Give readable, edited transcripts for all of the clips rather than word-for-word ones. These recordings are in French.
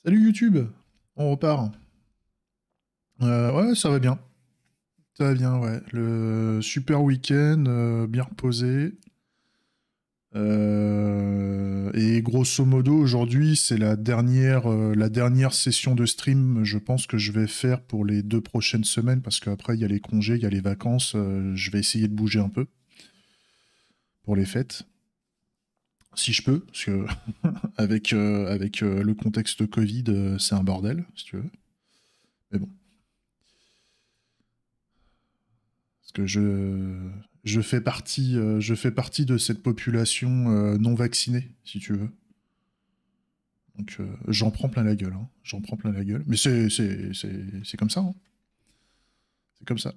Salut YouTube, on repart. Ouais, ça va bien. Ça va bien, ouais. Le super week-end, bien reposé. Et grosso modo, aujourd'hui, c'est la dernière session de stream, je pense que je vais faire pour les 2 prochaines semaines, parce qu'après, il y a les congés, il y a les vacances. Je vais essayer de bouger un peu pour les fêtes, si je peux, parce que avec le contexte Covid, c'est un bordel, si tu veux. Mais bon. Parce que je fais partie de cette population non vaccinée, si tu veux. Donc j'en prends plein la gueule, hein. J'en prends plein la gueule. Mais c'est comme ça, hein. C'est comme ça.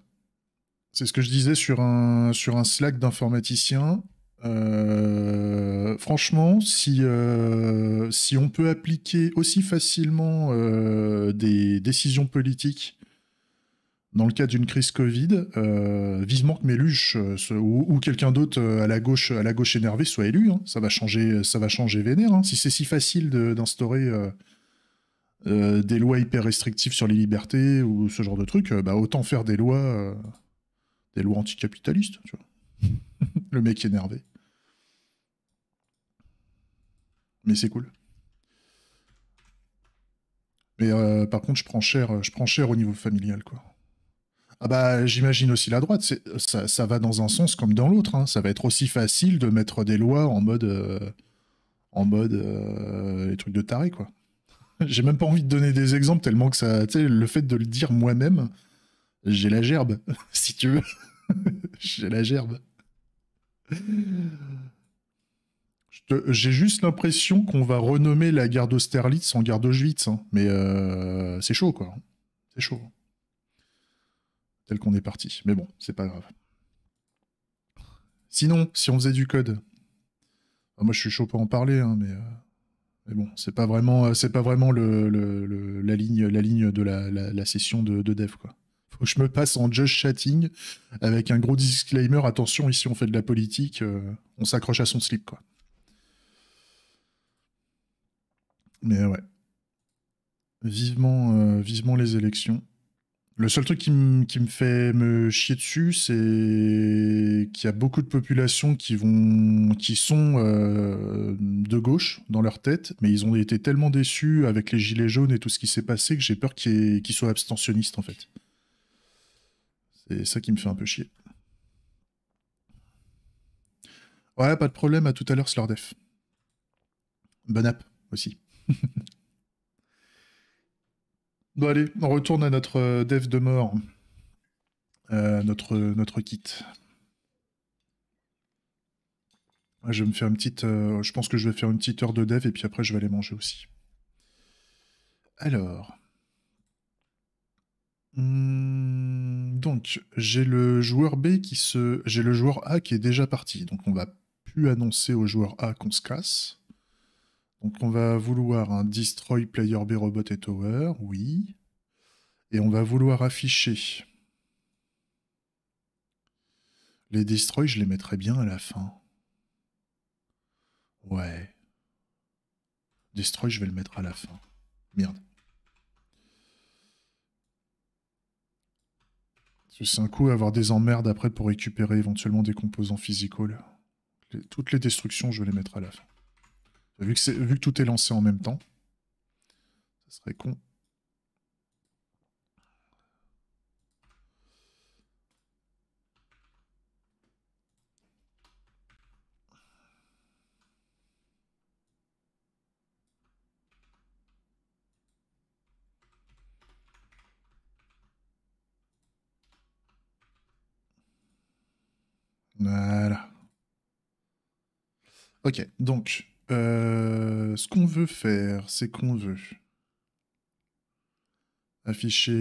C'est ce que je disais sur un Slack d'informaticiens. Franchement, si on peut appliquer aussi facilement des décisions politiques dans le cas d'une crise Covid, vivement que Méluche ou quelqu'un d'autre à la gauche énervée soit élu, hein. Ça va changer vénère, hein. Si c'est si facile d'instaurer des lois hyper restrictives sur les libertés ou ce genre de trucs, bah autant faire des lois anticapitalistes, tu vois. Le mec énervé. Mais c'est cool. Mais par contre, je prends cher au niveau familial, quoi. Ah bah, j'imagine aussi la droite. Ça va dans un sens comme dans l'autre, hein. Ça va être aussi facile de mettre des lois en mode les trucs de taré, quoi. J'ai même pas envie de donner des exemples tellement que ça, tu sais, le fait de le dire moi-même, j'ai la gerbe, si tu veux. J'ai la gerbe. J'ai juste l'impression qu'on va renommer la gare d'Austerlitz en gare d'Auschwitz, hein. Mais c'est chaud, quoi. C'est chaud. Tel qu'on est parti. Mais bon, c'est pas grave. Sinon, si on faisait du code, moi je suis chaud pour en parler, hein, mais bon, c'est pas vraiment la ligne de la session de dev, quoi. Faut que je me passe en just chatting avec un gros disclaimer. Attention, ici on fait de la politique, on s'accroche à son slip, quoi. Mais ouais, vivement les élections. Le seul truc qui me fait me chier dessus, c'est qu'il y a beaucoup de populations qui sont de gauche dans leur tête, mais ils ont été tellement déçus avec les gilets jaunes et tout ce qui s'est passé que j'ai peur qu'ils soient abstentionnistes en fait. C'est ça qui me fait un peu chier. Ouais, pas de problème, à tout à l'heure, Slordef. Bonne app aussi. Bon allez, on retourne à notre dev de mort, notre kit. Ouais, je vais me faire une petite, je pense que je vais faire une petite heure de dev et puis après je vais aller manger aussi. Alors, donc j'ai le joueur j'ai le joueur A qui est déjà parti. Donc on va plus annoncer au joueur A qu'on se casse. Donc on va vouloir un destroy player B robot et tower, oui. Et on va vouloir afficher les destroy, je les mettrai bien à la fin. Ouais, destroy, je vais le mettre à la fin. Merde. Parce que c'est un coup à avoir des emmerdes après pour récupérer éventuellement des composants physical. Toutes les destructions, je vais les mettre à la fin. Vu que tout est lancé en même temps, ça serait con. Voilà. Ok, donc, ce qu'on veut faire, c'est qu'on veut afficher...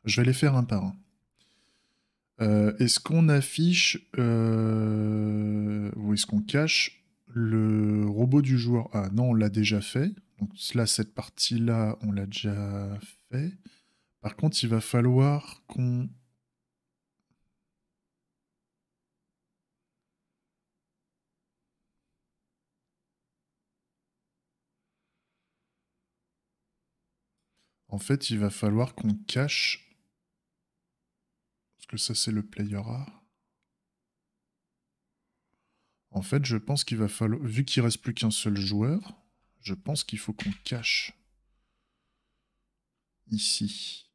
je vais les faire un par un. Est-ce qu'on affiche ou est-ce qu'on cache le robot du joueur A? Non, on l'a déjà fait. Donc là, cette partie-là, on l'a déjà fait. Par contre, il va falloir qu'on... En fait, il va falloir qu'on cache... Parce que ça, c'est le player A. En fait, je pense qu'il va falloir... Vu qu'il reste plus qu'un seul joueur, je pense qu'il faut qu'on cache... Ici.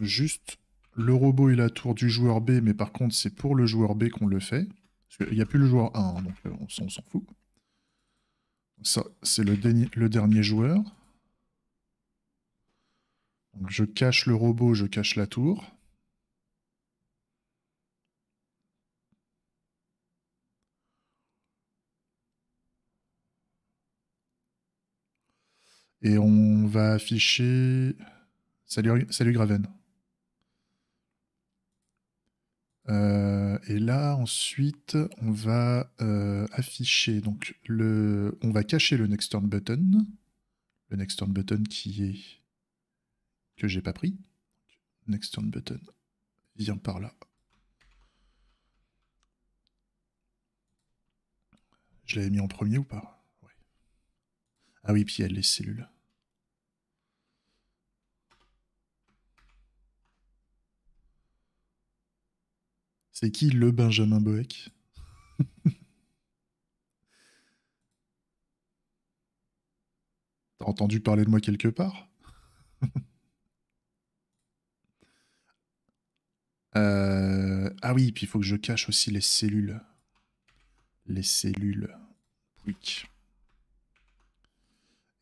Juste le robot et la tour du joueur B, mais par contre, c'est pour le joueur B qu'on le fait. Parce qu'il n'y a plus le joueur A, hein, donc on s'en fout. Ça, c'est le dernier joueur. Donc je cache le robot, je cache la tour. Et on va afficher... Salut Graven. Et là, ensuite, on va afficher... Donc, on va cacher le Next Turn Button. Le Next Turn Button qui est... que j'ai pas pris. Next Turn Button vient par là. Je l'avais mis en premier ou pas? Ouais. Ah oui, puis il y a les cellules. C'est qui le Benjamin Boeck? T'as entendu parler de moi quelque part? Ah oui, puis il faut que je cache aussi les cellules. Les cellules. Quick.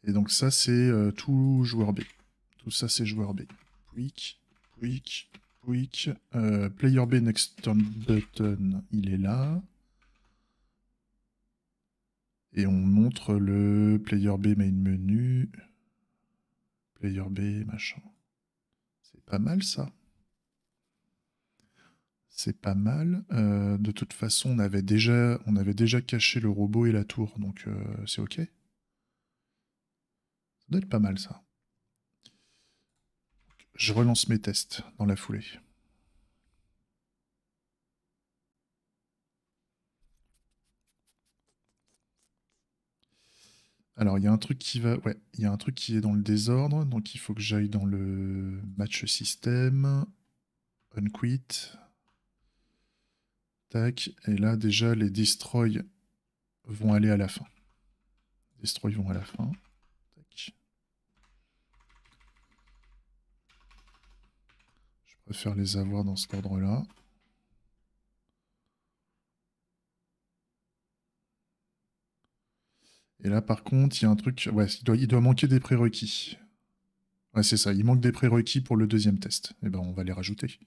Et donc ça, c'est tout joueur B. Tout ça, c'est joueur B. Quick, quick, quick. Player B next turn button, il est là. Et on montre le player B main menu. Player B, machin. C'est pas mal, ça. C'est pas mal. De toute façon, on avait déjà caché le robot et la tour, donc c'est ok. Ça doit être pas mal, ça. Je relance mes tests dans la foulée. Alors, il y a un truc qui va... Ouais, il y a un truc qui est dans le désordre, donc il faut que j'aille dans le match system. Unquit. Tac. Et là, déjà, les destroy vont aller à la fin. Destroy vont à la fin. Tac. Je préfère les avoir dans cet ordre-là. Et là, par contre, il y a un truc... Ouais, il doit manquer des prérequis. Ouais, c'est ça. Il manque des prérequis pour le deuxième test. Et ben, on va les rajouter.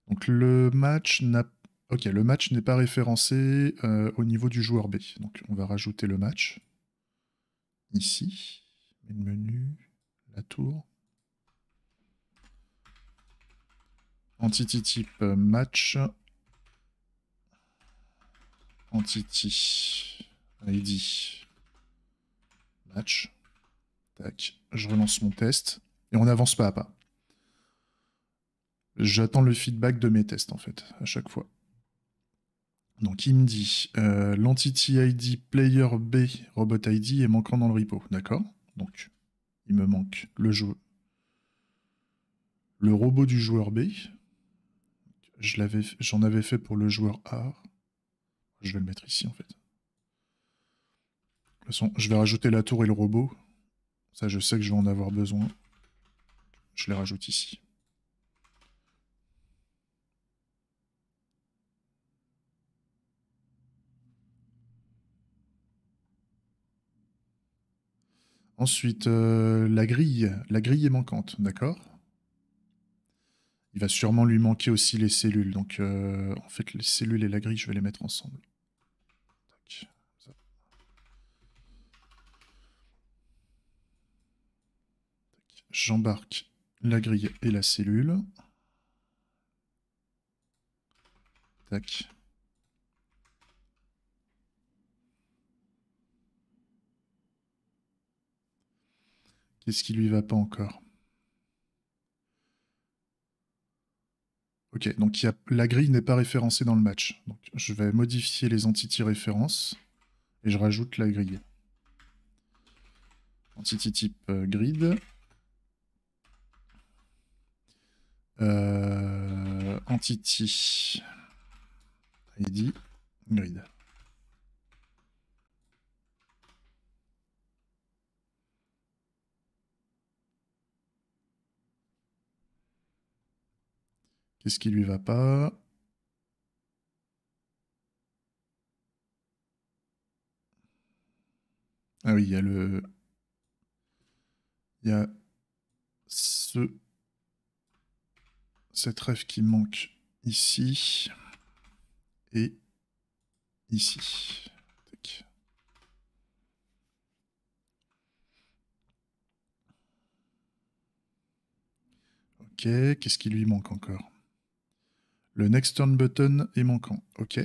Donc, le match n'a... Ok, le match n'est pas référencé au niveau du joueur B. Donc, on va rajouter le match. Ici. Le menu. La tour. Entity type match. Entity ID match. Tac. Je relance mon test. Et on n'avance pas à pas. J'attends le feedback de mes tests, en fait, à chaque fois. Donc, il me dit l'entity ID player B robot ID est manquant dans le repo. D'accord? Donc, il me manque le robot du joueur B. J'en avais fait pour le joueur A. Je vais le mettre ici, en fait. De toute façon, je vais rajouter la tour et le robot. Ça, je sais que je vais en avoir besoin. Je les rajoute ici. Ensuite, la grille. La grille est manquante, d'accord? Il va sûrement lui manquer aussi les cellules. Donc, en fait, les cellules et la grille, je vais les mettre ensemble. Tac. Ça. J'embarque la grille et la cellule. Tac. Qu'est-ce qui lui va pas encore? Ok, donc la grille n'est pas référencée dans le match. Donc je vais modifier les entités références et je rajoute la grille. Entity type grid. Entity ID grid. Qu'est-ce qui lui va pas? Ah oui, il y a le... Il y a cette ref qui manque ici et ici. Tac. Ok, qu'est-ce qui lui manque encore? Le next turn button est manquant. Ok.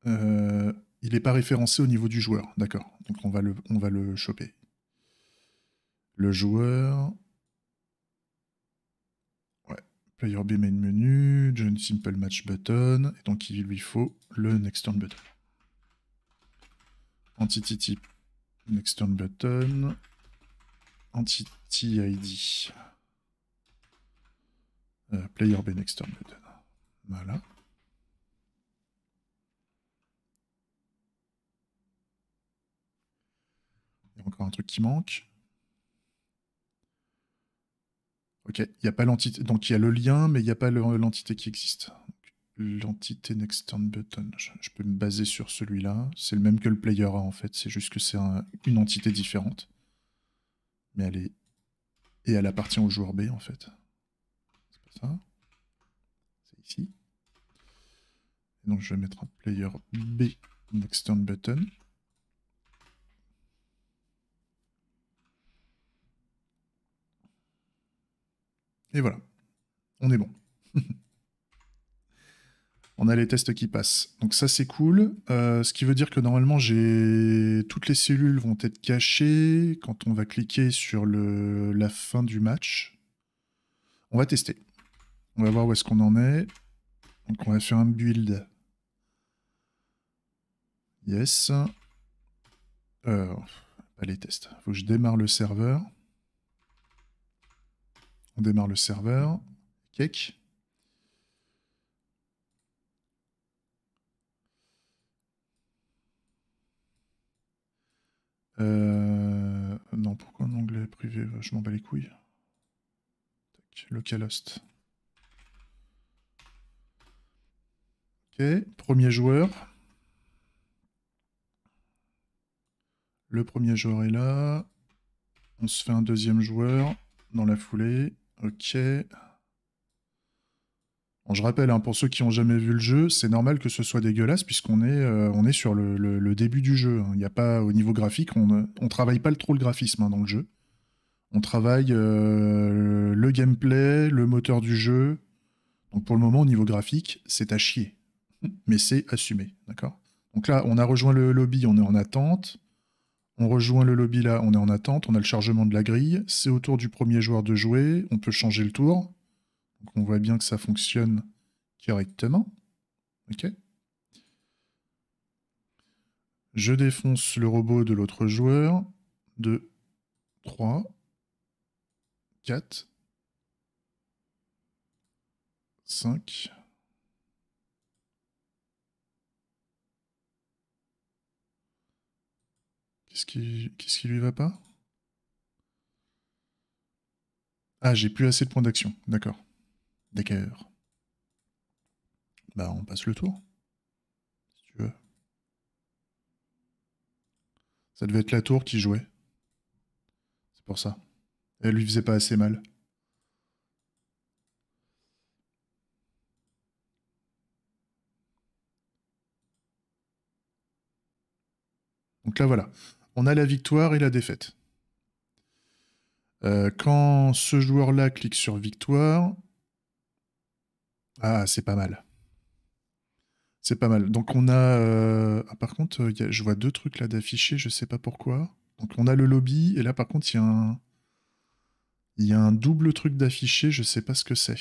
Il n'est pas référencé au niveau du joueur. D'accord. Donc on va le choper. Le joueur... Ouais. Player B main menu, join simple match button. Et donc il lui faut le next turn button. Entity type next turn button. Entity ID. Player B next turn button. Voilà. Il y a encore un truc qui manque. Ok, il n'y a pas l'entité. Donc il y a le lien, mais il n'y a pas l'entité qui existe. L'entité next turn button. Je peux me baser sur celui-là. C'est le même que le player A en fait. C'est juste que c'est une entité différente. Mais elle est. Et elle appartient au joueur B en fait. C'est pas ça. C'est ici. Et donc je vais mettre un player B next turn button. Et voilà. On est bon. On a les tests qui passent. Donc ça, c'est cool. Ce qui veut dire que normalement, toutes les cellules vont être cachées quand on va cliquer sur la fin du match. On va tester. On va voir où est-ce qu'on en est. Donc on va faire un build. Yes. Pas les tests. Il faut que je démarre le serveur. On démarre le serveur. Cake. Non, pourquoi un onglet privé? Je m'en bats les couilles. Tac, localhost. Ok, premier joueur. Le premier joueur est là. On se fait un deuxième joueur dans la foulée. Ok. Bon, je rappelle, hein, pour ceux qui n'ont jamais vu le jeu, c'est normal que ce soit dégueulasse puisqu'on est, on est sur le début du jeu. Il n'y a pas, au niveau graphique, on ne travaille pas trop le graphisme dans le jeu. On travaille le gameplay, le moteur du jeu. Donc pour le moment, au niveau graphique, c'est à chier. Mais c'est assumé, d'accord? Donc là, on a rejoint le lobby, on est en attente. On rejoint le lobby là, on est en attente, on a le chargement de la grille. C'est au tour du premier joueur de jouer, on peut changer le tour. Donc on voit bien que ça fonctionne correctement. Ok. Je défonce le robot de l'autre joueur. 2, 3, 4, 5. Qu'est-ce qui lui va pas? Ah, j'ai plus assez de points d'action. D'accord. D'accord. Bah, on passe le tour. Si tu veux. Ça devait être la tour qui jouait. C'est pour ça. Elle lui faisait pas assez mal. Donc là, voilà. On a la victoire et la défaite. Quand ce joueur-là clique sur victoire... Ah, c'est pas mal. C'est pas mal. Donc on a... Ah, par contre, je vois deux trucs là d'affichés, je sais pas pourquoi. Donc on a le lobby, et là par contre, il y a un double truc d'affiché, je sais pas ce que c'est.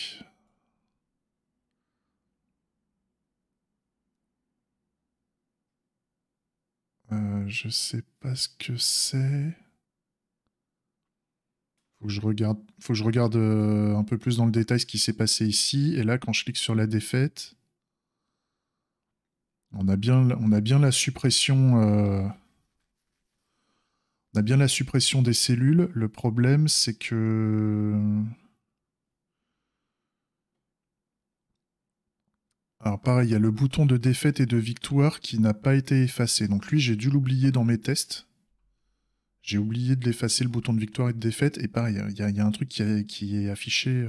Je sais pas ce que c'est. Faut que je regarde un peu plus dans le détail ce qui s'est passé ici. Et là, quand je clique sur la défaite, on a bien la suppression. On a bien la suppression des cellules. Le problème, c'est que... Alors pareil, il y a le bouton de défaite et de victoire qui n'a pas été effacé. Donc lui, j'ai dû l'oublier dans mes tests. J'ai oublié de l'effacer, le bouton de victoire et de défaite. Et pareil, il y a un truc qui est affiché.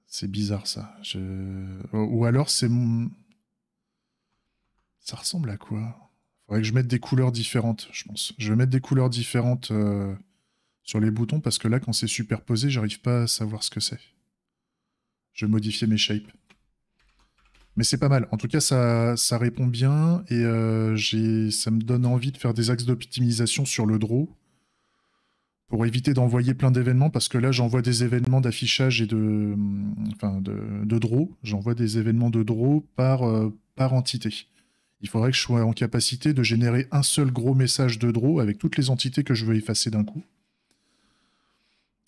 C'est bizarre ça. Ou alors c'est mon... Ça ressemble à quoi? Faudrait que je mette des couleurs différentes, je pense. Je vais mettre des couleurs différentes sur les boutons parce que là, quand c'est superposé, j'arrive pas à savoir ce que c'est. Je vais modifier mes shapes. Mais c'est pas mal. En tout cas, ça répond bien et ça me donne envie de faire des axes d'optimisation sur le draw pour éviter d'envoyer plein d'événements parce que là, j'envoie des événements d'affichage et de draw. J'envoie des événements de draw par entité. Il faudrait que je sois en capacité de générer un seul gros message de draw avec toutes les entités que je veux effacer d'un coup.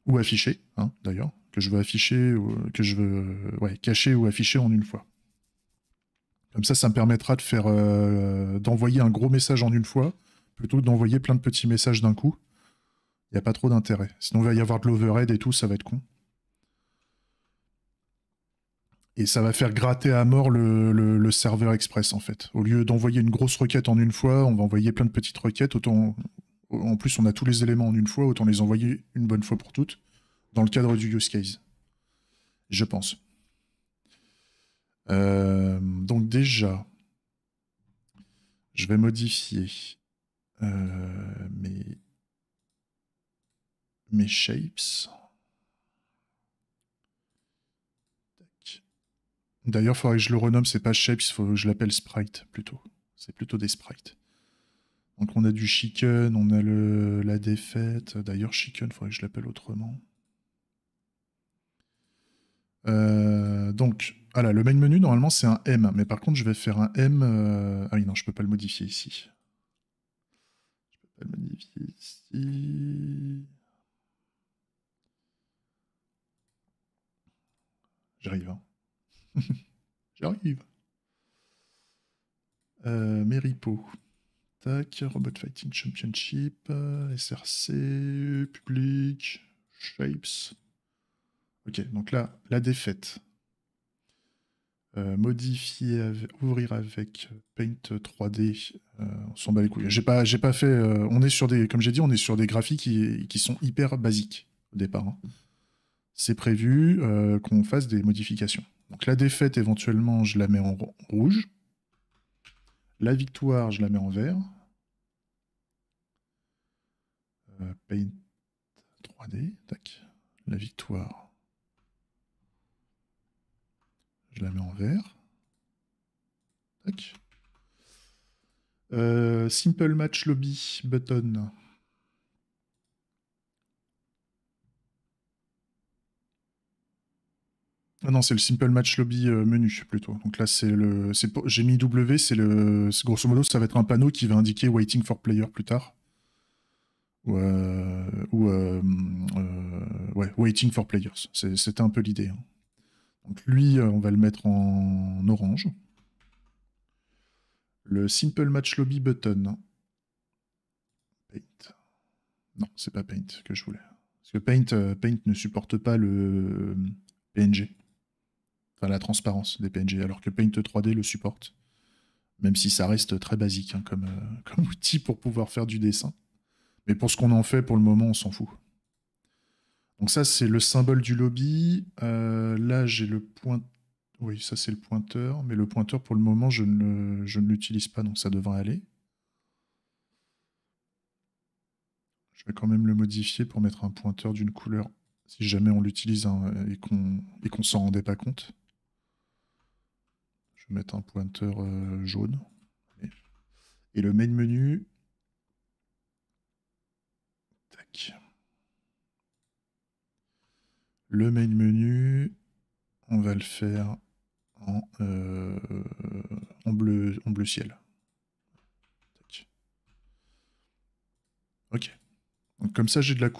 Ou afficher, hein, d'ailleurs. Que je veux afficher, ou que je veux cacher ou afficher en une fois. Comme ça me permettra de faire d'envoyer un gros message en une fois, plutôt que d'envoyer plein de petits messages d'un coup. Il n'y a pas trop d'intérêt. Sinon, il va y avoir de l'overhead et tout, ça va être con. Et ça va faire gratter à mort le serveur express, en fait. Au lieu d'envoyer une grosse requête en une fois, on va envoyer plein de petites requêtes. Autant, en plus, on a tous les éléments en une fois, autant les envoyer une bonne fois pour toutes, dans le cadre du use case. Je pense. Donc déjà, je vais modifier mes shapes. D'ailleurs, il faudrait que je le renomme, c'est pas shapes, il faut que je l'appelle sprite plutôt. C'est plutôt des sprites. Donc on a du chicken, on a la défaite. D'ailleurs, chicken, il faudrait que je l'appelle autrement. Donc, voilà, le main menu, normalement, c'est un M. Mais par contre, je vais faire un M... Ah oui, non, je peux pas le modifier ici. Je peux pas le modifier ici. J'arrive, hein. J'arrive. Mes repos. Tac, Robot Fighting Championship, SRC, public, shapes. Ok, donc là, la défaite. Modifier, ouvrir avec Paint 3D, on s'en bat les couilles. J'ai pas fait. On est sur des, comme j'ai dit, on est sur des graphiques qui sont hyper basiques au départ, hein. C'est prévu qu'on fasse des modifications. Donc la défaite, éventuellement, je la mets en rouge. La victoire, je la mets en vert. Paint 3D, tac. La victoire, je la mets en vert. Tac. Simple Match Lobby button. Ah non, c'est le Simple Match Lobby menu plutôt. Donc là, j'ai mis W, grosso modo, ça va être un panneau qui va indiquer Waiting for Player plus tard. Ouais, Waiting for Players. C'était un peu l'idée, hein. Donc lui, on va le mettre en orange. Le Simple Match Lobby button. Paint. Non, c'est pas Paint que je voulais. Parce que Paint ne supporte pas le PNG. Enfin, la transparence des PNG, alors que Paint 3D le supporte. Même si ça reste très basique, hein, comme outil pour pouvoir faire du dessin. Mais pour ce qu'on en fait, pour le moment, on s'en fout. Donc ça, c'est le symbole du lobby. Là, j'ai le point. Oui, ça, c'est le pointeur. Mais le pointeur, pour le moment, je ne l'utilise pas, donc ça devrait aller. Je vais quand même le modifier pour mettre un pointeur d'une couleur, si jamais on l'utilise, hein, et qu'on s'en rendait pas compte. Je vais mettre un pointeur jaune. Et le main menu. Tac. Le main menu, on va le faire en en bleu ciel. Tac. Ok. Donc comme ça, j'ai de la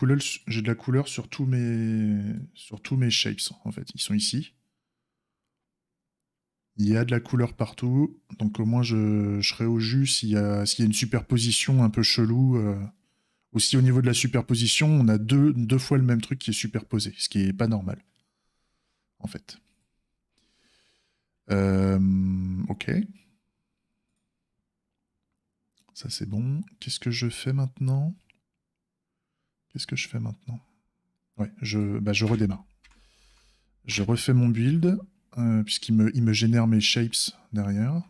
couleur sur tous mes shapes, en fait. Ils sont ici. Il y a de la couleur partout, donc au moins je serai au jus s'il y a une superposition un peu chelou. Aussi au niveau de la superposition, on a deux fois le même truc qui est superposé, ce qui est pas normal, en fait. Ok. Ça c'est bon. Qu'est-ce que je fais maintenant? Ouais, je redémarre. Je refais mon build, puisqu'il me génère mes shapes derrière.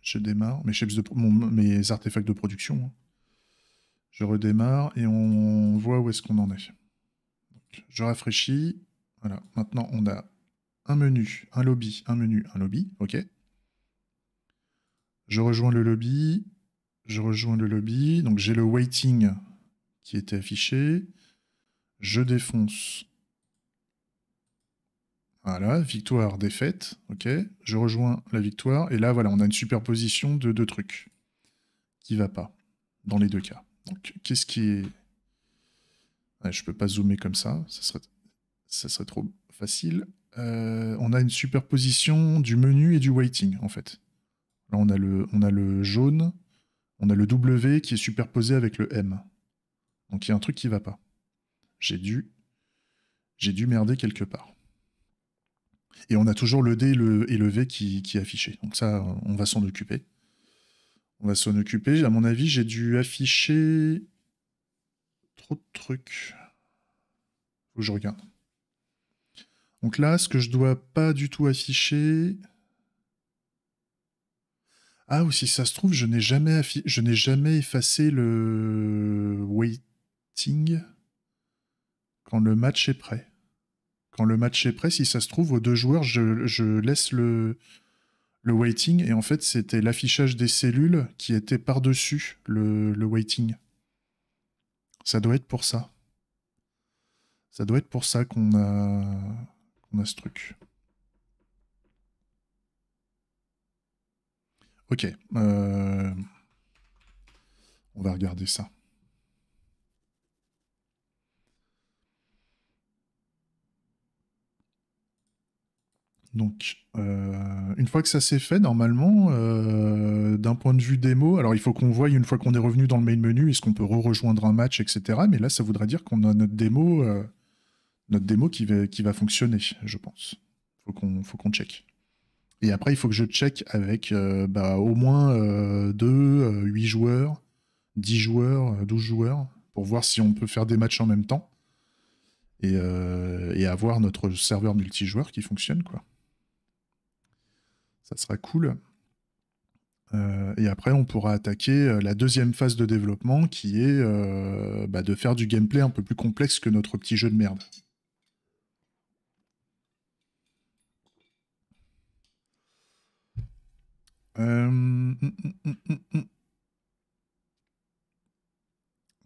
Je démarre, mes artefacts de production. Hein. Je redémarre et on voit où est-ce qu'on en est. Donc, je rafraîchis. Voilà, maintenant on a un menu, un lobby, un menu, un lobby. Ok. Je rejoins le lobby. Donc j'ai le waiting qui était affiché. Je défonce. Voilà, victoire, défaite. Ok. Je rejoins la victoire. Et là, voilà, on a une superposition de deux trucs qui va pas dans les deux cas. Donc, qu'est-ce qui est... Ouais, je peux pas zoomer comme ça serait trop facile. On a une superposition du menu et du waiting, en fait. Là, on a le jaune, on a le W qui est superposé avec le M. Donc, il y a un truc qui va pas. J'ai dû merder quelque part. Et on a toujours le D et le V qui est affiché. Donc ça, on va s'en occuper. À mon avis, j'ai dû afficher trop de trucs. Faut que je regarde. Donc là, ce que je dois pas du tout afficher... Ah, ou si ça se trouve, je n'ai jamais effacé le waiting quand le match est prêt. Quand le match est prêt, si ça se trouve, aux deux joueurs, je laisse le waiting, et en fait, c'était l'affichage des cellules qui était par-dessus le waiting. Ça doit être pour ça. Ça doit être pour ça qu'on a ce truc. Ok. On va regarder ça. Donc, une fois que ça s'est fait, normalement, d'un point de vue démo, alors il faut qu'on voie une fois qu'on est revenu dans le main menu, est-ce qu'on peut rejoindre un match, etc. Mais là, ça voudrait dire qu'on a notre démo qui va fonctionner, je pense. Faut qu'on check. Et après, il faut que je check avec au moins 8 joueurs, 10 joueurs, 12 joueurs, pour voir si on peut faire des matchs en même temps. Et avoir notre serveur multijoueur qui fonctionne, quoi. Ça sera cool. Et après, on pourra attaquer la deuxième phase de développement qui est de faire du gameplay un peu plus complexe que notre petit jeu de merde.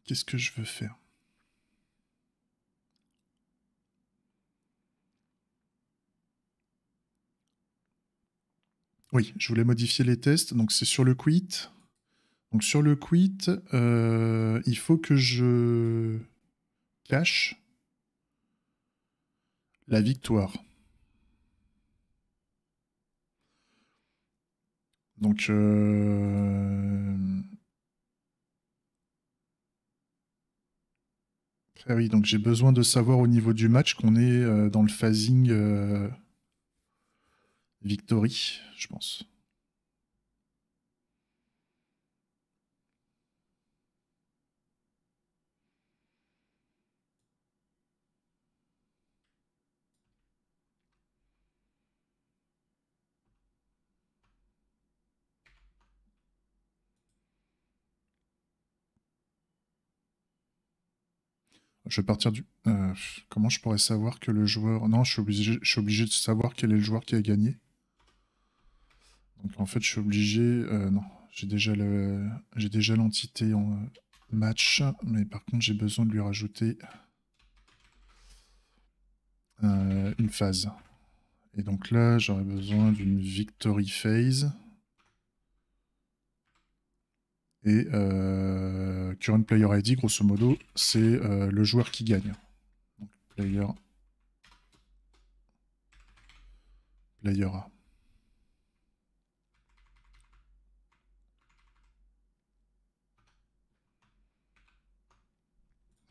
Qu'est-ce que je veux faire? Oui, je voulais modifier les tests. Donc, c'est sur le quit. Donc, sur le quit, il faut que je cache la victoire. Donc, ah oui, donc j'ai besoin de savoir au niveau du match qu'on est dans le phasing victory, je pense. Je vais partir du... comment je pourrais savoir que le joueur... Non, je suis obligé de savoir quel est le joueur qui a gagné. Donc en fait, je suis obligé... non, j'ai déjà l'entité en match, mais par contre, j'ai besoin de lui rajouter une phase. Et donc là, j'aurais besoin d'une victory phase. Et current player ID, grosso modo, c'est le joueur qui gagne. Donc player A.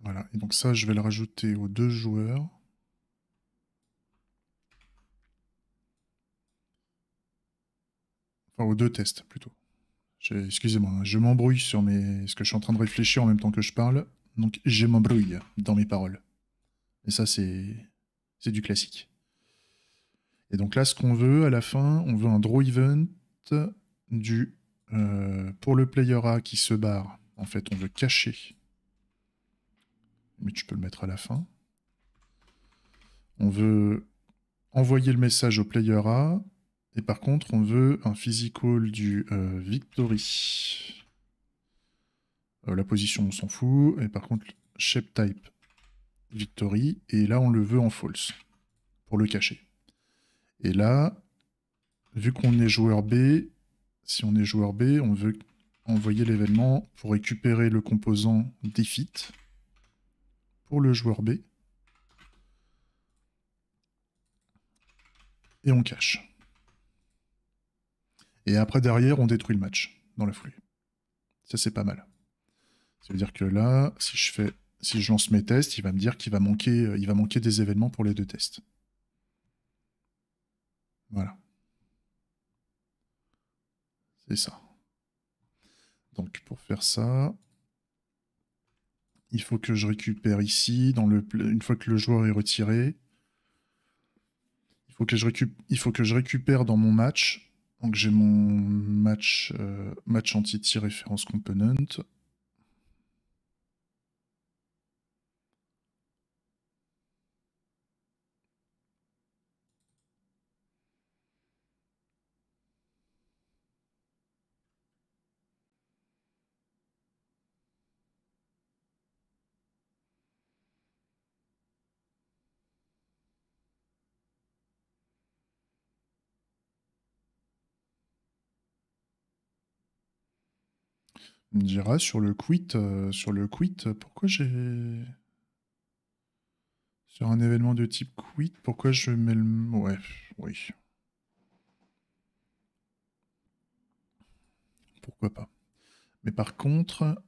Voilà, et donc ça, je vais le rajouter aux deux joueurs. Enfin, aux deux tests, plutôt. Excusez-moi, hein, je m'embrouille sur ce que je suis en train de réfléchir en même temps que je parle. Donc, je m'embrouille dans mes paroles. Et ça, c'est du classique. Et donc là, ce qu'on veut, à la fin, on veut un draw event pour le player A qui se barre. En fait, on veut cacher. Mais tu peux le mettre à la fin. On veut envoyer le message au player A. Et par contre, on veut un physical du victory. La position, on s'en fout. Et par contre, shape type victory. Et là, on le veut en false. Pour le cacher. Et là, vu qu'on est joueur B, si on est joueur B, on veut envoyer l'événement pour récupérer le composant defeat pour le joueur B. Et on cache. Et après, derrière, on détruit le match dans la foulée. Ça, c'est pas mal. Ça veut dire que là, si je lance mes tests, il va me dire qu'il va manquer des événements pour les deux tests. Voilà. C'est ça. Donc, pour faire ça, il faut que je récupère ici, une fois que le joueur est retiré, il faut que je récupère dans mon match. Donc, j'ai mon match entity reference component. On me dira sur le quit, pourquoi j'ai... Sur un événement de type quit, pourquoi je mets le... Ouais, oui. Pourquoi pas. Mais par contre...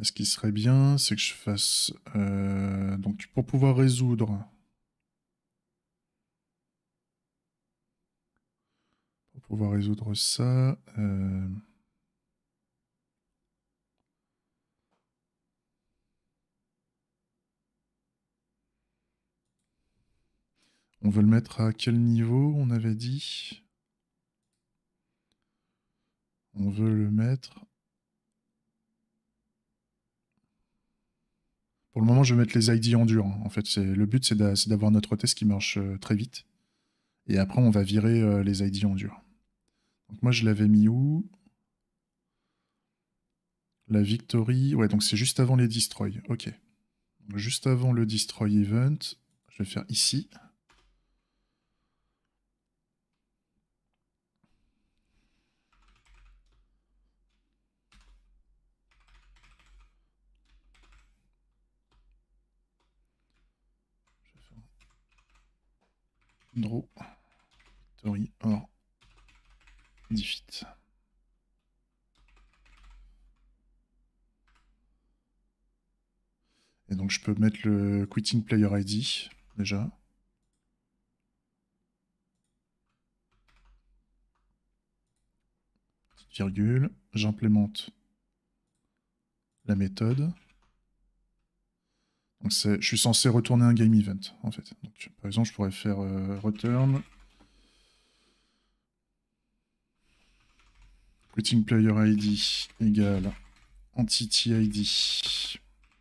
ce qui serait bien, c'est que je fasse... donc, pour pouvoir résoudre... ça... on veut le mettre à quel niveau, on avait dit? On veut le mettre... Pour le moment, je vais mettre les ID en dur. Hein. En fait, le but, c'est d'avoir notre test qui marche très vite. Et après, on va virer les ID en dur. Donc moi, je l'avais mis où? La victory... Ouais, donc c'est juste avant les destroy. Ok. Donc, juste avant le destroy event, je vais faire ici. Draw. Victory or defeat. Et donc je peux mettre le quitting player ID déjà. Petite virgule. J'implémente la méthode. Donc je suis censé retourner un game event en fait. Donc, par exemple, je pourrais faire return quitting player ID égale entity ID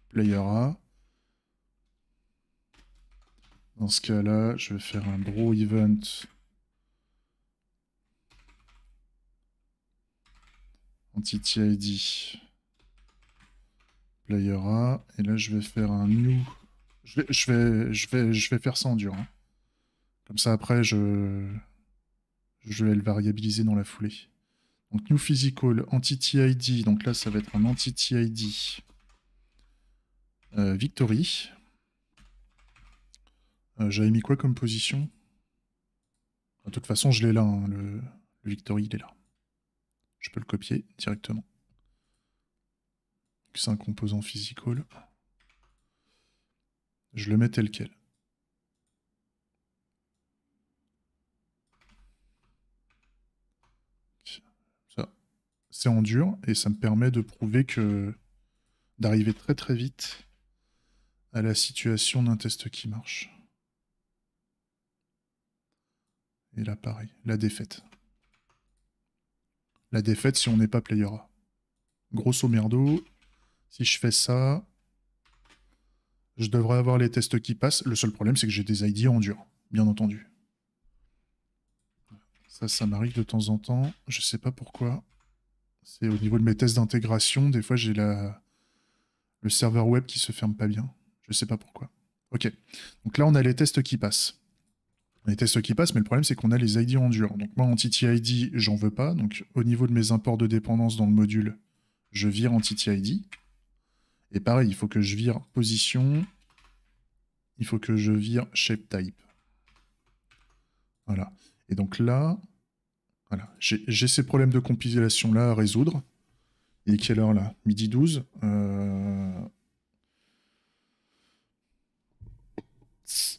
player A. Dans ce cas-là, je vais faire un draw event entity ID player A. Et là, je vais faire un new. Je vais faire ça en dur. Hein. Comme ça, après, je vais le variabiliser dans la foulée. Donc, new physical, entity ID. Donc là, ça va être un entity ID victory. J'avais mis quoi comme position? De toute façon, je l'ai là. Hein, le victory, il est là. Je peux le copier directement. C'est un composant physical. Je le mets tel quel. Ça, c'est en dur et ça me permet de prouver que d'arriver très très vite à la situation d'un test qui marche. Et là, pareil, la défaite. La défaite si on n'est pas player A. Grosso merdo, si je fais ça, je devrais avoir les tests qui passent. Le seul problème, c'est que j'ai des ID en dur, bien entendu. Ça m'arrive de temps en temps. Je sais pas pourquoi. C'est au niveau de mes tests d'intégration. Des fois, j'ai le serveur web qui se ferme pas bien. Je sais pas pourquoi. Ok. Donc là, on a les tests qui passent. Les tests qui passent, mais le problème, c'est qu'on a les ID en dur. Donc moi, Entity ID, j'en veux pas. Donc au niveau de mes imports de dépendance dans le module, je vire Entity ID. Et pareil, il faut que je vire position. Il faut que je vire shape type. Voilà. Et donc là, voilà, j'ai ces problèmes de compilation-là à résoudre. Il est quelle heure là? Midi 12.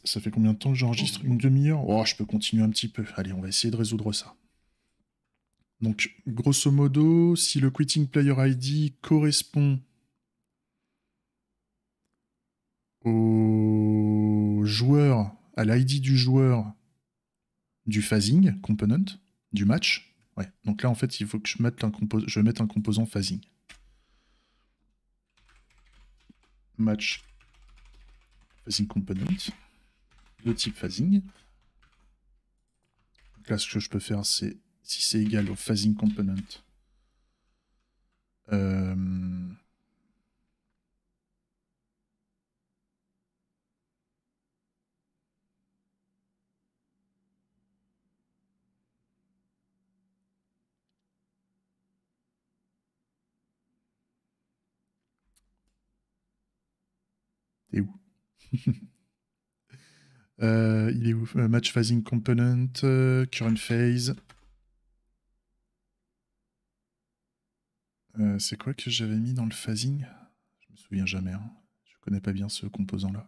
Ça fait combien de temps que j'enregistre? Une demi-heure? Oh, je peux continuer un petit peu. Allez, on va essayer de résoudre ça. Donc, grosso modo, si le quitting player ID correspond au joueur, à l'ID du joueur du phasing component, du match, ouais. Donc là, en fait, il faut que je mette un composant phasing. Match phasing component de type phasing. Donc là, ce que je peux faire, c'est si c'est égal au phasing component. T'es où? Il est où? Match phasing component, current phase. C'est quoi que j'avais mis dans le phasing? Je me souviens jamais. Hein. Je connais pas bien ce composant-là.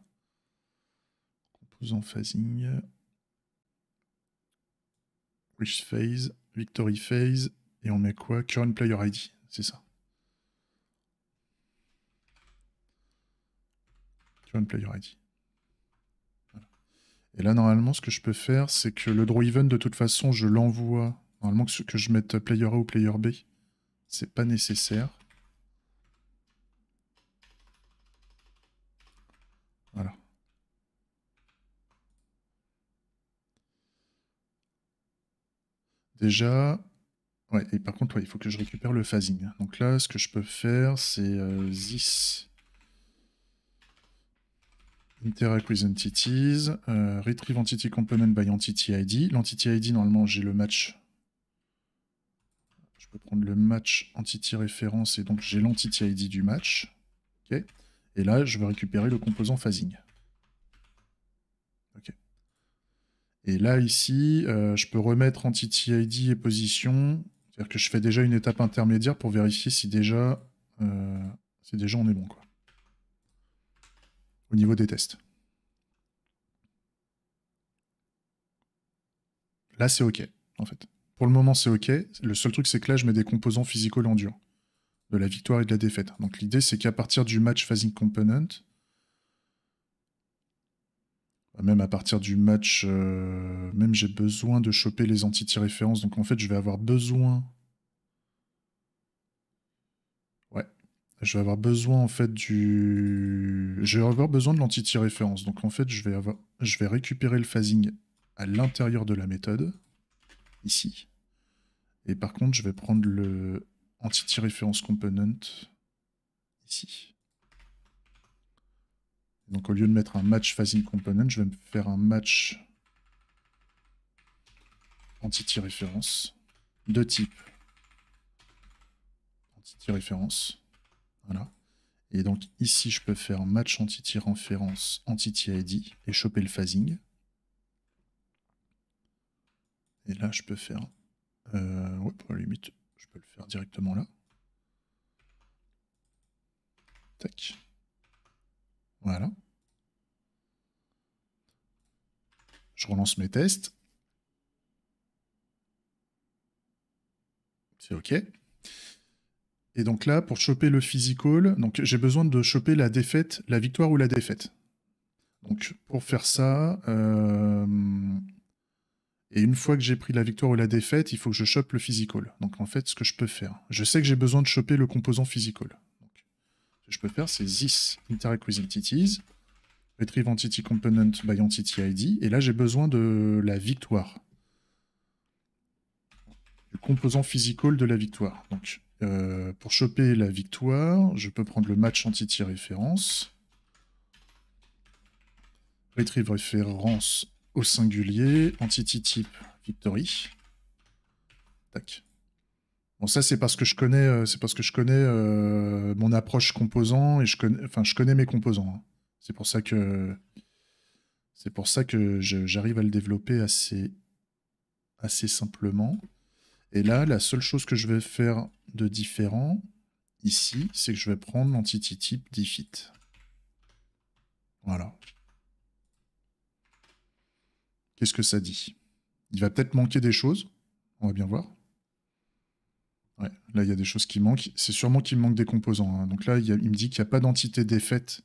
Composant phasing. Reach phase, victory phase. Et on met quoi? Current player ID. C'est ça. Current player ID. Voilà. Et là, normalement, ce que je peux faire, c'est que le draw even, de toute façon, je l'envoie. Normalement, que je mette player A ou player B, c'est pas nécessaire. Voilà. Déjà, ouais, et par contre, ouais, il faut que je récupère le phasing. Donc là, ce que je peux faire, c'est this interact with entities, retrieve entity component by entity ID. L'entity ID, normalement, j'ai le match. Je peux prendre le match entity référence et donc j'ai l'entity ID du match. Ok. Et là, je vais récupérer le composant phasing. Ok. Et là, ici, je peux remettre entity ID et position. C'est-à-dire que je fais déjà une étape intermédiaire pour vérifier si déjà, on est bon, quoi. Au niveau des tests. Là, c'est OK, en fait. Pour le moment, c'est OK. Le seul truc, c'est que là, je mets des composants physical en dur. De la victoire et de la défaite. Donc l'idée, c'est qu'à partir du match phasing component, même à partir du match, même j'ai besoin de choper les entity références. Donc en fait, je vais avoir besoin... Ouais. Je vais avoir besoin, en fait, Je vais avoir besoin de l'entity référence. Donc en fait, je vais récupérer le phasing à l'intérieur de la méthode, ici. Et par contre, je vais prendre le entity référence component, ici. Donc au lieu de mettre un match phasing component, je vais me faire un match entity référence de type entity référence. Voilà. Et donc ici, je peux faire match entity référence entity ID et choper le phasing. Et là, je peux faire... ouais, à la limite, je peux le faire directement là. Tac. Voilà. Je relance mes tests. C'est OK. Et donc là, pour choper le physical, donc j'ai besoin de choper la défaite, la victoire ou la défaite. Donc pour faire ça, et une fois que j'ai pris la victoire ou la défaite, il faut que je chope le physical. Donc en fait, ce que je peux faire, je sais que j'ai besoin de choper le composant physical. Donc, ce que je peux faire, c'est this interact with entities, retrieve entity component by entity ID, et là j'ai besoin de la victoire. Du composant physical de la victoire. Donc pour choper la victoire, je peux prendre le match entity référence, retrieve référence au singulier, entity type victory. Tac. Bon, ça c'est parce que je connais, mon approche composant et je connais mes composants. Hein. C'est pour ça que j'arrive à le développer assez simplement. Et là, la seule chose que je vais faire de différent ici, c'est que je vais prendre l'entity type defeat. Voilà. Qu'est-ce que ça dit? Il va peut-être manquer des choses. On va bien voir. Ouais, là, il y a des choses qui manquent. C'est sûrement qu'il me manque des composants. Hein. Donc là, il me dit qu'il n'y a pas d'entité défaite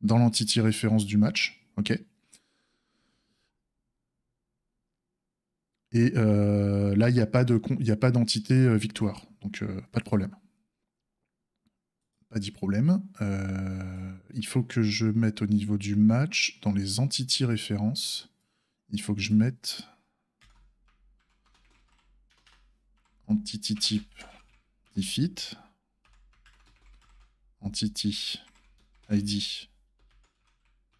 dans l'entity référence du match. OK. Et là, il n'y a pas d'entité victoire. Donc, pas de problème. Pas de problème. Il faut que je mette au niveau du match, dans les entities références, il faut que je mette entity type defeat, entity ID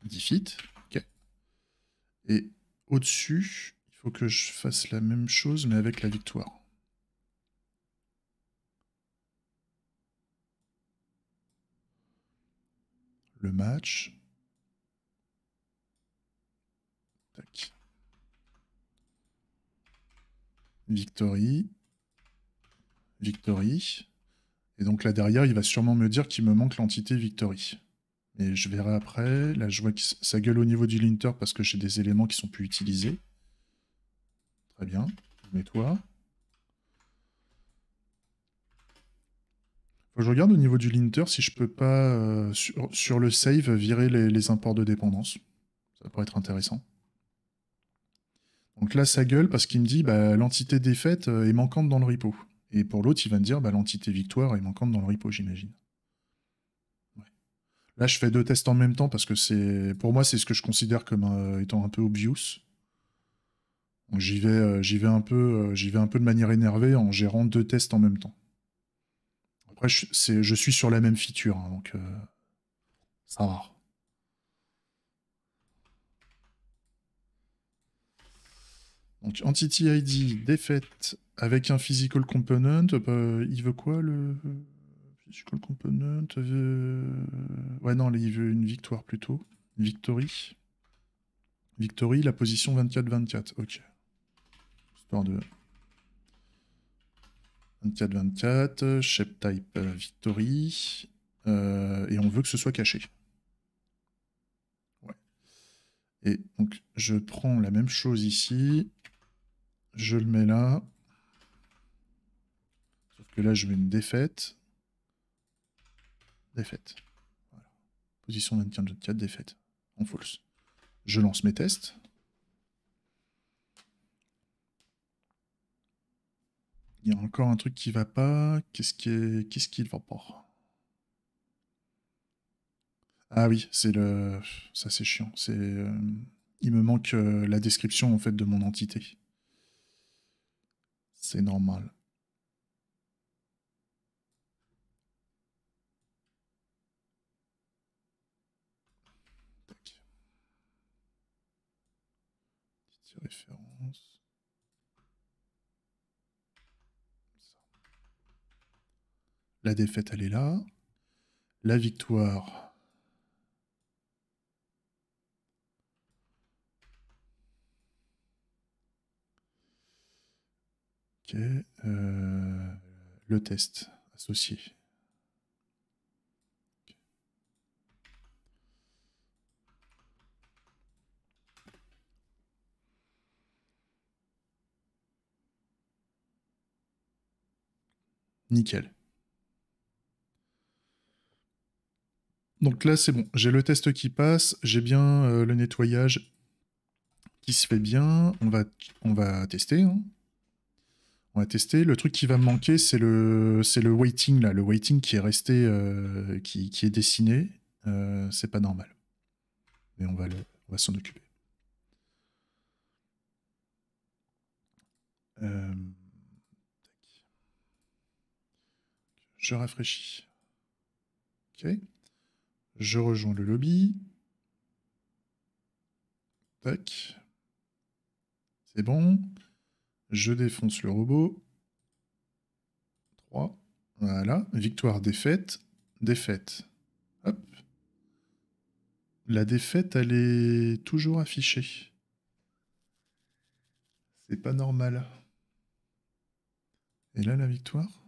defeat. OK. Et au-dessus, il faut que je fasse la même chose, mais avec la victoire. Le match. Tac. Victory. Victory. Et donc là derrière, il va sûrement me dire qu'il me manque l'entité Victory. Et je verrai après. Là, je vois que ça gueule au niveau du linter parce que j'ai des éléments qui sont plus utilisés. Très bien. Mets-toi. Faut que je regarde au niveau du linter si je peux pas, sur le save, virer les imports de dépendance. Ça pourrait être intéressant. Donc là, ça gueule parce qu'il me dit bah, l'entité défaite est manquante dans le repo. Et pour l'autre, il va me dire bah, l'entité victoire est manquante dans le repo, j'imagine. Ouais. Là, je fais deux tests en même temps parce que pour moi, c'est ce que je considère comme étant un peu obvious. Donc j'y vais un peu de manière énervée en gérant deux tests en même temps. Après, je suis sur la même feature, hein, donc ça va. Donc Entity ID défaite avec un physical component. Il veut quoi le physical component ouais, non, il veut une victoire plutôt. Victory. Victory, la position 24-24. Ok. Histoire de 24-24. Shape type victory. Et on veut que ce soit caché. Ouais. Et donc je prends la même chose ici. Je le mets là. Sauf que là, je mets une défaite. Défaite. Voilà. Position 24-24, défaite. En false. Je lance mes tests. Il y a encore un truc qui va pas. Qu'est-ce qui ne va pas? Ah oui, c'est le... Ça, c'est chiant. Il me manque la description, en fait, de mon entité. C'est normal. Référence. La défaite, elle est là. La victoire. Ok. Le test associé. Nickel. Donc là, c'est bon. J'ai le test qui passe. J'ai bien le nettoyage qui se fait bien. On va tester. Hein. On va tester. Le truc qui va me manquer, c'est le weighting, là. Le weighting qui est resté, qui est dessiné. C'est pas normal. Mais on va s'en occuper. Je rafraîchis. Ok. Je rejoins le lobby. Tac. C'est bon. Je défonce le robot. 3. Voilà. Victoire, défaite. Défaite. Hop. La défaite, elle est toujours affichée. C'est pas normal. Et là, la victoire.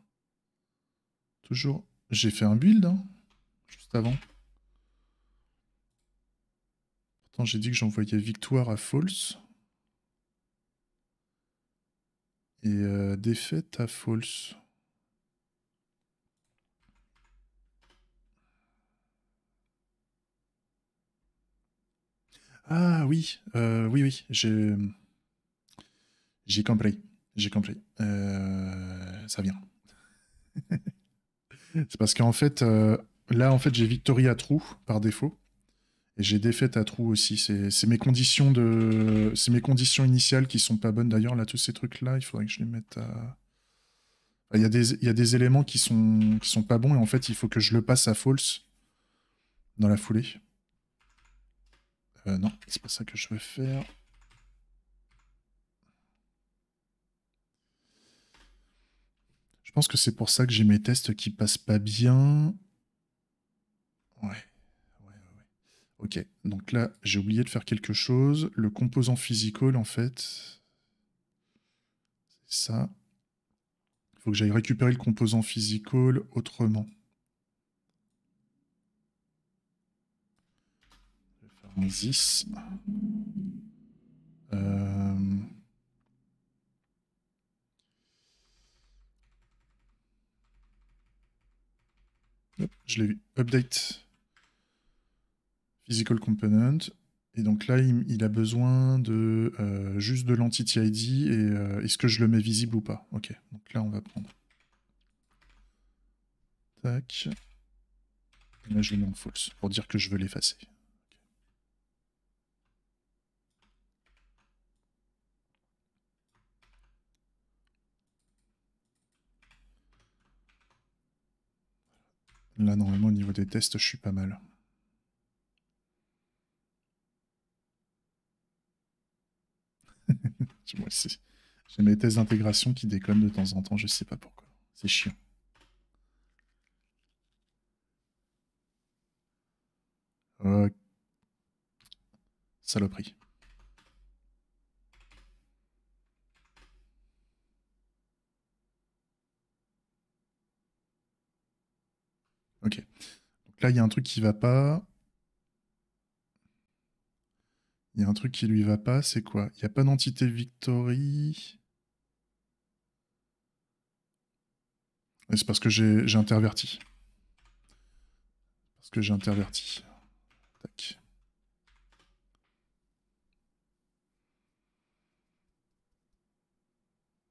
Toujours. J'ai fait un build, hein, juste avant. Pourtant, j'ai dit que j'envoyais victoire à false. Et défaite à false. Ah oui, oui, j'ai compris. J'ai compris. Ça vient. C'est parce qu'en fait, là, en fait, j'ai victory à trou par défaut. Et j'ai défaite à trou aussi. C'est mes conditions c'est mes conditions initiales qui sont pas bonnes. D'ailleurs, là, tous ces trucs-là, il faudrait que je les mette à. Il y a des éléments qui sont pas bons et en fait, il faut que je le passe à false dans la foulée. Non, c'est pas ça que je veux faire. Je pense que c'est pour ça que j'ai mes tests qui passent pas bien. Ouais. Ok, donc là, j'ai oublié de faire quelque chose. Le composant physical, en fait, c'est ça. Il faut que j'aille récupérer le composant physical autrement. Je vais faire un 10. Hop, je l'ai vu. Update physical component. Et donc là, il a besoin de juste de l'entity ID et est-ce que je le mets visible ou pas? Ok, donc là, on va prendre. Tac. Et là, je le mets en false pour dire que je veux l'effacer. Là, normalement, au niveau des tests, je suis pas mal. Moi aussi. J'ai mes tests d'intégration qui déconnent de temps en temps, je sais pas pourquoi. C'est chiant. Saloperie. Ok. Donc là, il y a un truc qui va pas. Il y a un truc qui lui va pas, c'est quoi? Il n'y a pas d'entité Victory. C'est parce que j'ai interverti. Parce que j'ai interverti. Tac.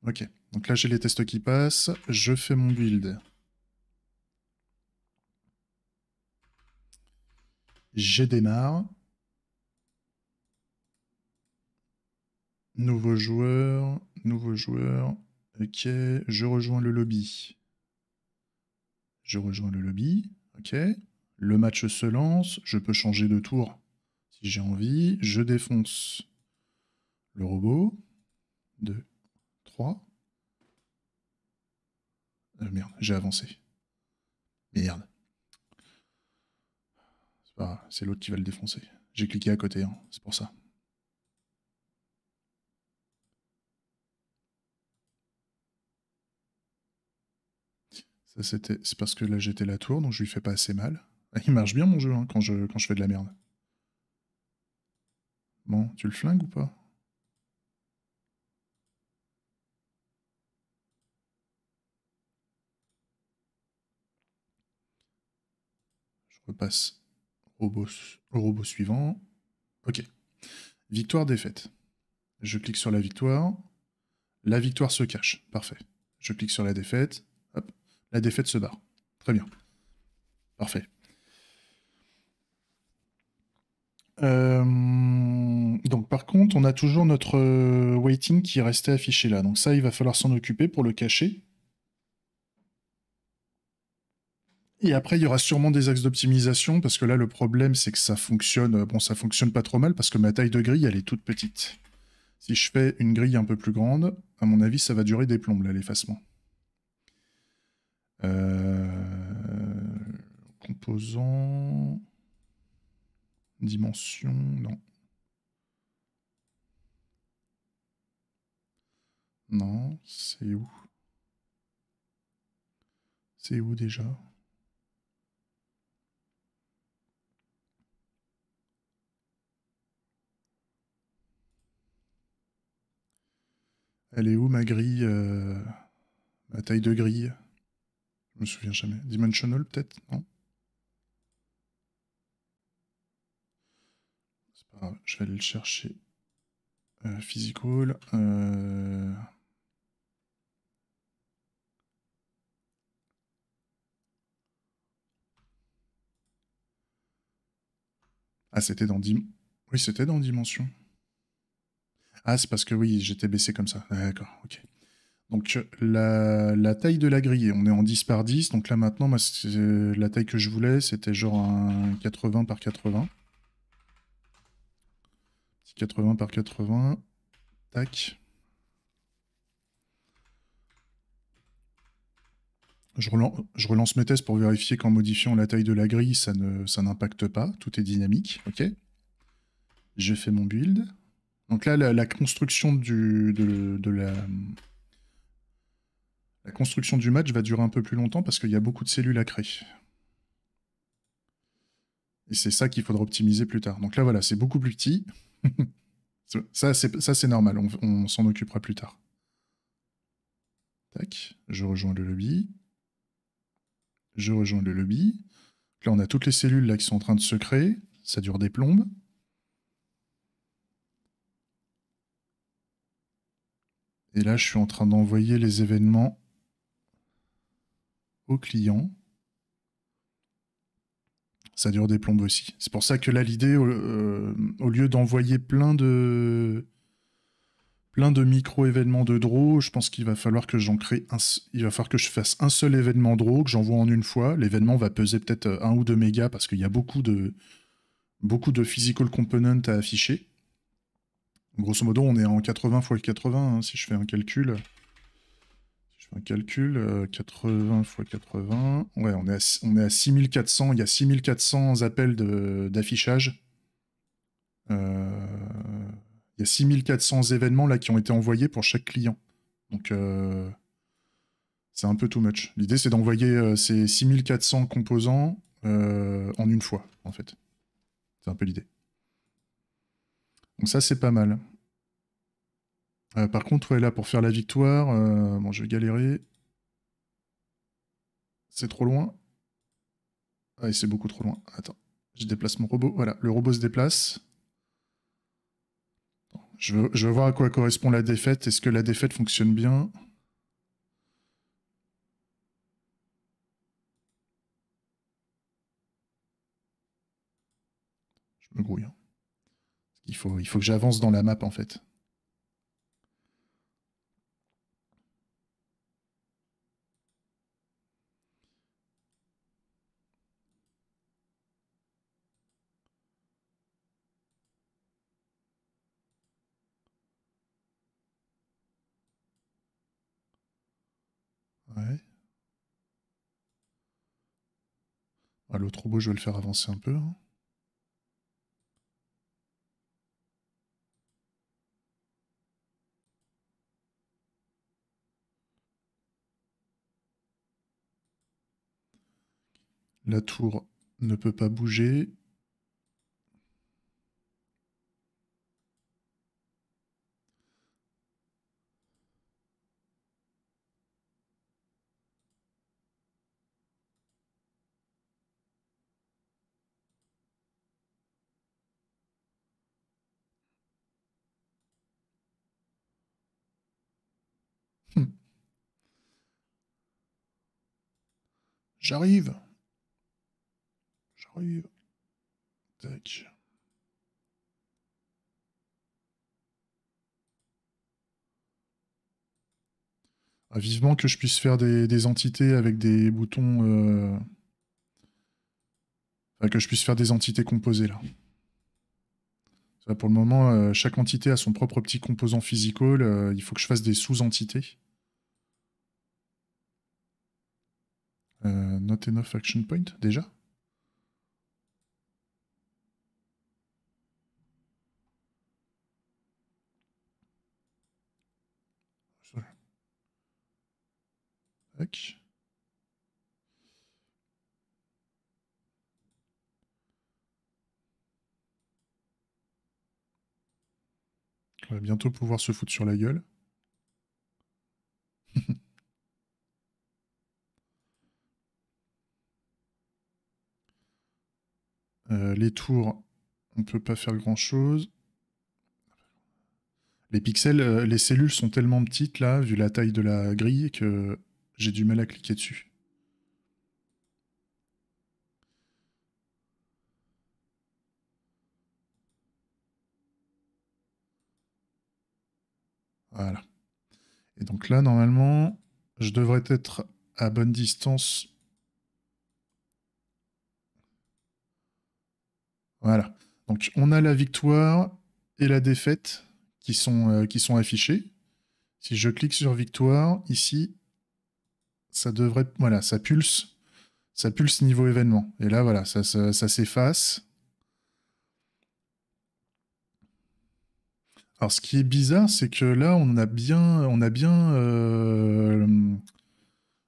Ok. Donc là, j'ai les tests qui passent. Je fais mon build. Je démarre. Nouveau joueur. Nouveau joueur. Ok. Je rejoins le lobby. Je rejoins le lobby. Ok. Le match se lance. Je peux changer de tour si j'ai envie. Je défonce le robot. 2, 3. Merde, j'ai avancé. Merde. C'est pas grave, c'est l'autre qui va le défoncer. J'ai cliqué à côté, hein, c'est pour ça. Ça, c'est parce que là, j'étais la tour, donc je lui fais pas assez mal. Ah, il marche bien, mon jeu, hein, quand je fais de la merde. Bon, tu le flingues ou pas? Je repasse au robot suivant. Ok. Victoire, défaite. Je clique sur la victoire. La victoire se cache. Parfait. Je clique sur la défaite. Hop. La défaite se barre. Très bien. Parfait. Donc par contre, on a toujours notre waiting qui est resté affiché là. Donc ça, il va falloir s'en occuper pour le cacher. Et après, il y aura sûrement des axes d'optimisation, parce que là, le problème, c'est que ça fonctionne... Bon, ça fonctionne pas trop mal, parce que ma taille de grille, elle est toute petite. Si je fais une grille un peu plus grande, à mon avis, ça va durer des plombes, là, l'effacement. Composant... Dimension... Non. Non, c'est où? C'est où déjà? Elle est où ma grille ma taille de grille? Je me souviens jamais. Dimensional peut-être? Non? C'est pas grave, je vais aller le chercher. Physical. Ah, c'était dans Oui, c'était dans Dimension. Ah, c'est parce que oui, j'étais baissé comme ça. D'accord, ok. Donc la taille de la grille, on est en 10 par 10. Donc là maintenant, la taille que je voulais, c'était genre un 80 par 80. Petit 80 par 80. Tac. Je relance mes tests pour vérifier qu'en modifiant la taille de la grille, ça n'impacte pas. Tout est dynamique. Ok. Je fais mon build. Donc là, la construction la construction du match va durer un peu plus longtemps parce qu'il y a beaucoup de cellules à créer. Et c'est ça qu'il faudra optimiser plus tard. Donc là, voilà, c'est beaucoup plus petit. Ça, c'est normal. On s'en occupera plus tard. Tac. Je rejoins le lobby. Je rejoins le lobby. Là, on a toutes les cellules là qui sont en train de se créer. Ça dure des plombes. Et là, je suis en train d'envoyer les événements au client. Ça dure des plombes aussi. C'est pour ça que là, l'idée, au lieu d'envoyer plein de micro-événements de draw, je pense qu'il va falloir que il va falloir que je fasse un seul événement draw que j'envoie en une fois. L'événement va peser peut-être 1 ou 2 mégas parce qu'il y a beaucoup de physical components à afficher. Grosso modo, on est en 80 x 80, hein, si je fais un calcul. 80 x 80. Ouais, on est à 6400. Il y a 6400 appels d'affichage. Il y a 6400 événements là qui ont été envoyés pour chaque client. Donc, c'est un peu too much. L'idée, c'est d'envoyer ces 6400 composants en une fois, en fait. C'est un peu l'idée. Donc ça, c'est pas mal. Par contre, ouais, là, pour faire la victoire, bon, je vais galérer. C'est trop loin. Ah, c'est beaucoup trop loin. Attends, je déplace mon robot. Voilà, le robot se déplace. Je veux voir à quoi correspond la défaite. Est-ce que la défaite fonctionne bien? Je me grouille, hein. Il faut que j'avance dans la map, en fait. Ah, l'autre robot, je vais le faire avancer un peu. Hein. La tour ne peut pas bouger. Hum, J'arrive. J'arrive. Tac. Ah, vivement que je puisse faire des entités avec des boutons. Enfin, que je puisse faire des entités composées là. Ça, pour le moment, chaque entité a son propre petit composant physical. Il faut que je fasse des sous-entités. Not enough action point, déjà. Tac. On va bientôt pouvoir se foutre sur la gueule. Les tours, on peut pas faire grand chose. Les pixels, les cellules sont tellement petites là, vu la taille de la grille, que j'ai du mal à cliquer dessus. Voilà. Et donc là, normalement, je devrais être à bonne distance. Voilà. Donc on a la victoire et la défaite qui sont affichées. Si je clique sur victoire, ici, ça devrait... Voilà, ça pulse niveau événement. Et là, voilà, ça s'efface. Alors, ce qui est bizarre, c'est que là, on a bien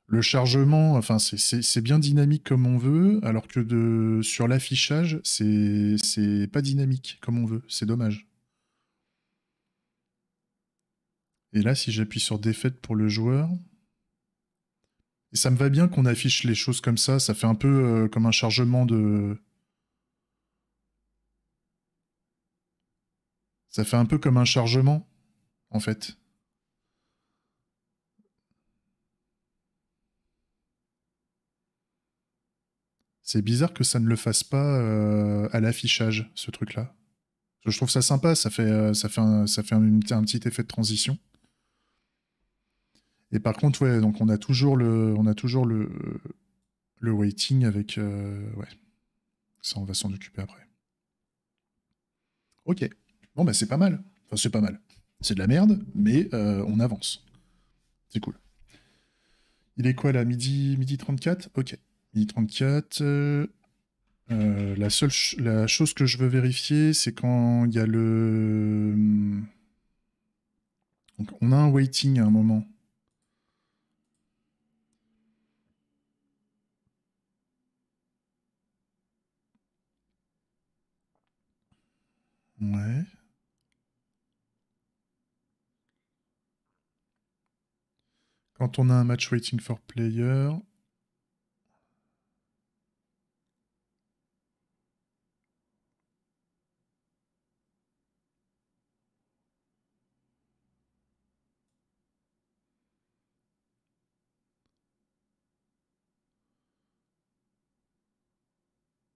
le chargement. Enfin, c'est bien dynamique comme on veut, alors que sur l'affichage, c'est pas dynamique comme on veut. C'est dommage. Et là, si j'appuie sur défaite pour le joueur, et ça me va bien qu'on affiche les choses comme ça. Ça fait un peu comme un chargement de. Ça fait un peu comme un chargement, en fait. C'est bizarre que ça ne le fasse pas à l'affichage, ce truc-là. Je trouve ça sympa, ça fait un petit effet de transition. Et par contre, ouais, donc on a toujours le waiting avec, ouais, ça on va s'en occuper après. Ok, bon bah c'est pas mal. Enfin c'est pas mal. C'est de la merde, mais on avance. C'est cool. Il est quoi là, midi 34. Ok, midi 34. La chose que je veux vérifier, c'est quand il y a le... Donc, on a un waiting à un moment. Ouais. Quand on a un match waiting for player...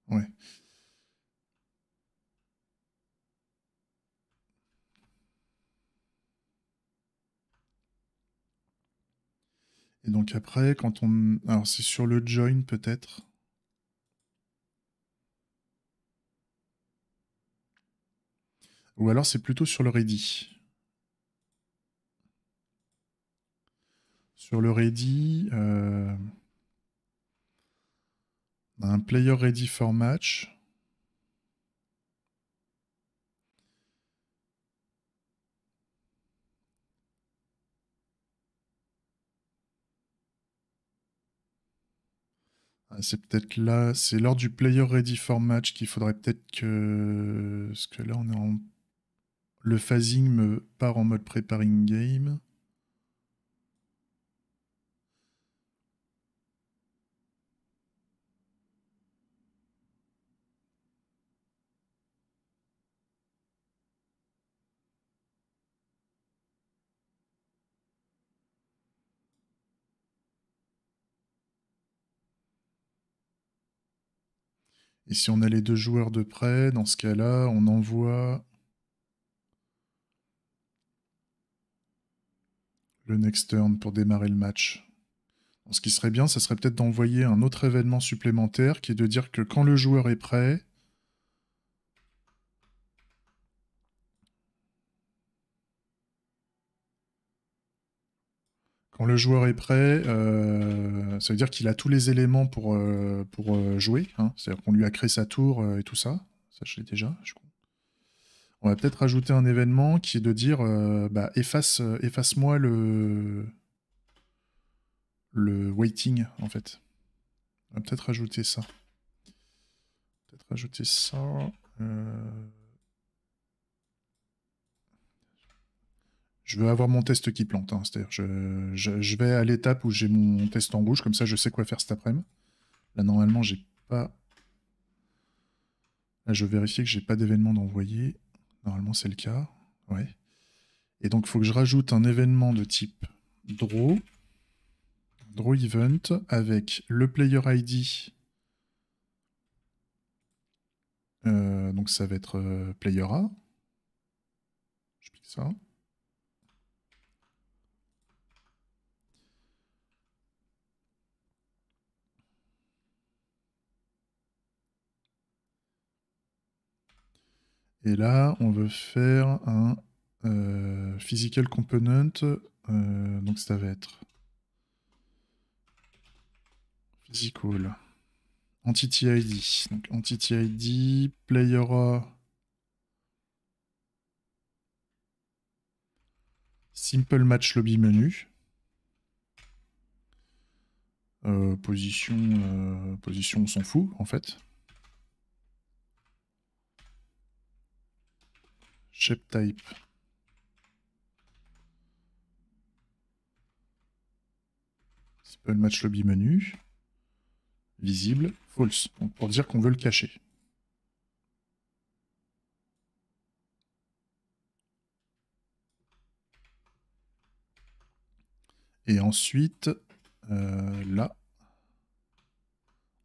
Ouais. Et donc après, quand on... Alors c'est sur le join peut-être. Ou alors c'est plutôt sur le ready. Sur le ready... Un player ready for match. C'est peut-être là, c'est lors du player ready for match qu'il faudrait peut-être que... Parce que là, on est en... Le phasing me part en mode preparing game. Et si on a les deux joueurs de près, dans ce cas-là, on envoie le next turn pour démarrer le match. Ce qui serait bien, ça serait peut-être d'envoyer un autre événement supplémentaire qui est de dire que quand le joueur est prêt, ça veut dire qu'il a tous les éléments pour jouer. Hein. C'est-à-dire qu'on lui a créé sa tour et tout ça. Ça, je l'ai déjà. On va peut-être rajouter un événement qui est de dire bah, efface-moi le waiting, en fait. On va peut-être rajouter ça. Je veux avoir mon test qui plante. Hein. C'est-à-dire je vais à l'étape où j'ai mon test en rouge, comme ça je sais quoi faire cet après-midi. Là, normalement, j'ai pas... Là, je vérifie que j'ai pas d'événement d'envoyer. Normalement, c'est le cas. Ouais. Et donc, il faut que je rajoute un événement de type draw event avec le player ID. Donc, ça va être player A. Je pique ça. Et là, on veut faire un physical component. Donc, ça va être physical. Entity ID. Donc, Entity ID, player A. Simple match lobby menu. Position, on s'en fout, en fait. Shape type. Simple match lobby menu. Visible, false. Donc, pour dire qu'on veut le cacher. Et ensuite, là,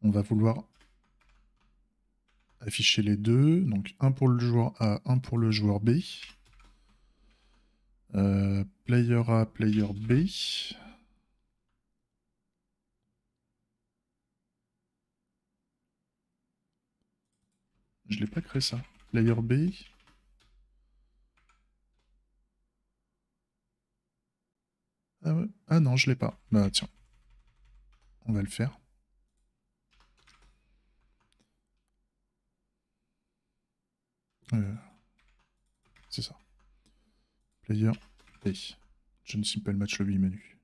on va vouloir afficher les deux. Donc, un pour le joueur A, un pour le joueur B. Player A, player B. Je l'ai pas créé ça. Player B. Ah, ouais. Ah non, je l'ai pas. Bah tiens. On va le faire. C'est ça. Player B. John Simple Match Lobby Menu.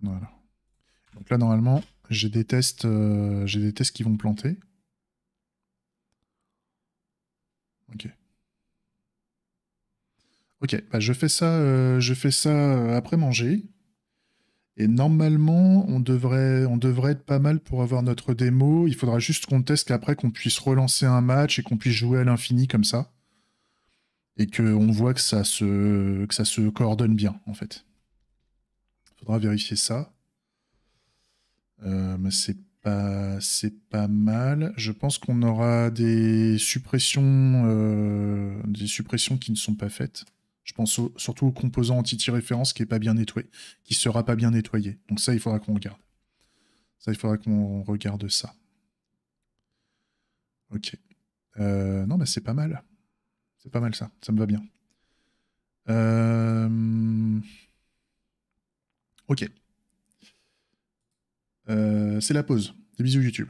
Voilà. Donc là, normalement, j'ai des tests qui vont planter. Ok. Ok, bah je fais ça après manger. Et normalement, on devrait être pas mal pour avoir notre démo. Il faudra juste qu'on teste qu'après qu'on puisse relancer un match et qu'on puisse jouer à l'infini comme ça. Et qu'on voit que ça se coordonne bien, en fait. Il faudra vérifier ça. Mais c'est pas mal. Je pense qu'on aura des suppressions qui ne sont pas faites. Je pense surtout au composant entity référence qui est pas bien nettoyé, qui sera pas bien nettoyé. Donc ça, il faudra qu'on regarde. Ça, il faudra qu'on regarde ça. Ok. Non, mais c'est pas mal. C'est pas mal ça. Ça me va bien. Ok. C'est la pause. Des bisous YouTube.